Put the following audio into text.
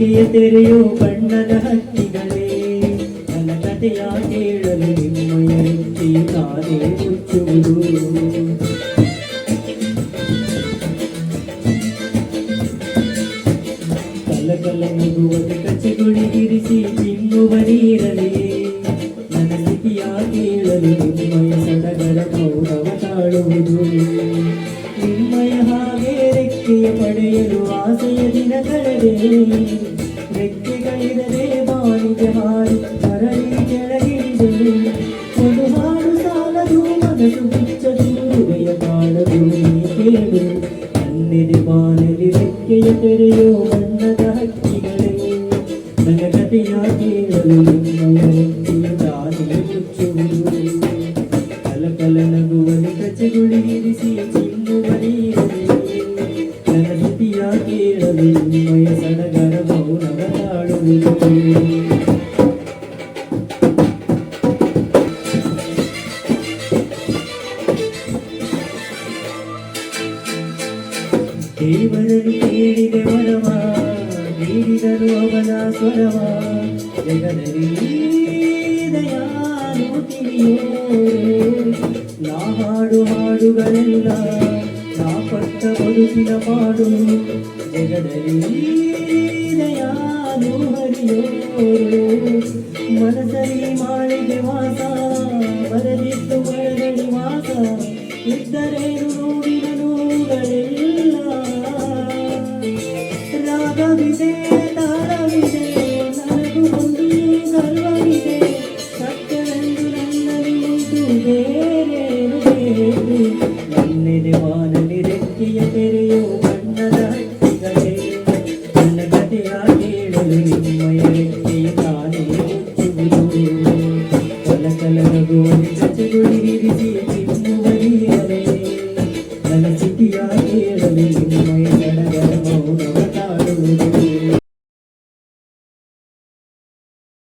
ರೆಕ್ಕೆಯ ತೆರೆಯೋ ಬಣ್ಣದ ಹಕ್ಕಿಗಳೇ ನನ್ನ ಕಥೆಯ ಕೇಳಲು ನಿಮ್ಮಯ ರೆಕ್ಕೆಯ ತಾನೇ ಮುಚ್ಚುವುದು ಕಲಕಲ ನಗುವುದು ಕಚ್ಚೆಗುಳಿಗಿರಿಸಿ ಚಿಮ್ಮುವ ನೀರಲೇ ನನ್ನ ಸ್ಥಿತಿಯ ಕೇಳಲು ನಿಮ್ಮಯ ಸಡಗರ ಗೌರವ ತಾಳುವುದು ನಿಮ್ಮಯ ಹಾಗೆ ರೆಕ್ಕೆಯ ಪಡೆಯಲು ಆಸೆಯ ದಿನಗಳೇ ರೆಕ್ಕೆಗಳಿರದೆ ಬಾನಿಗೆ ಹಾರಿ ಮರಳಿ ಕೆಳಗಿಳಿದೆ ಒಂದು ಹಾಡು ಸಾಲದು ಮನಸ್ಸು ಬಿಚ್ಚದು ಹೃದಯ ಕಾಣದು ಕೇಳು ನನ್ನೆದೆ ಬಾನಲಿ ರೆಕ್ಕೆಯ ತೆರೆಯೋ ಬಣ್ಣದ ಹಕ್ಕಿಗಳೇ ನನ್ನ ಕಥೆಯ ಕೇಳಲು ನಿಮ್ಮಯ ರೆಕ್ಕೆಯ ತಾನೇ ಮುಚ್ಚುವುದು ಕಲಕಲ ನಗುವಲಿ ಕಚ್ಚೆಗುಳಿಗಿರಿಸಿ ಚಿಮ್ಮುವ ನೀರಲೇ ನನ್ನ ಸ್ಥಿತಿಯ ಕೇಳಲು ನಿಮ್ಮಯ ಸಡಗರ ಮೌನವ ತಾಳುವುದು ದೇವರಲ್ಲಿ ಕೇಳಿದೆ ವರವ ನೀಡಿದರು ಅವನ ಸ್ವರವ ಜಗದಲ್ಲಿ ದಯಾನು ತಿಳಿಯೋ ನಾ ಹಾಡು ಹಾಡುಗಳೆಲ್ಲ ನಾ ಪಟ್ಟ ಬದುಕಿನ ಮಾಡು ಜಗದಲ್ಲಿ ದಯಾನು ಹರಿಯೋ ಮನಸರಿ ಮಾಡಿದೆ ವಾಸ ಬರದಿತ್ತು ಮರಗಳಿ ವಾಸ ಇದ್ದರೇನು ನೋಡಿದ ನೋವುಗಳೆಲ್ಲ ರಾಗವಿದೆ ತಾಳವಿದೆ ನನಗೂ ಒಂದು ಗರ್ವವಿದೆ ಸತ್ಯವೆಂದು ನನ್ನಲ್ಲಿ ಉಂಟು ಬೇರೇನು ಬೇಕು ನನ್ನೆದೆ ಬಾನಲಿ ರೆಕ್ಕೆಯ ತೆರೆಯೋ ಬಣ್ಣದ ಹಕ್ಕಿಗಳೇ ನನ್ನ ಕಥೆಯ ಕೇಳಲು ನಿಮ್ಮಯ ರೆಕ್ಕೆಯ ತಾನೇ ಮುಚ್ಚುವುದು ಕಲಕಲ ನಗುವಲಿ ಕಚ್ಚೆಗುಳಿಗಿರಿಸಿ ಚಿಮ್ಮುವ ನೀರಲೇ ನನ್ನ ಸ್ಥಿತಿಯ ಕೇಳಲು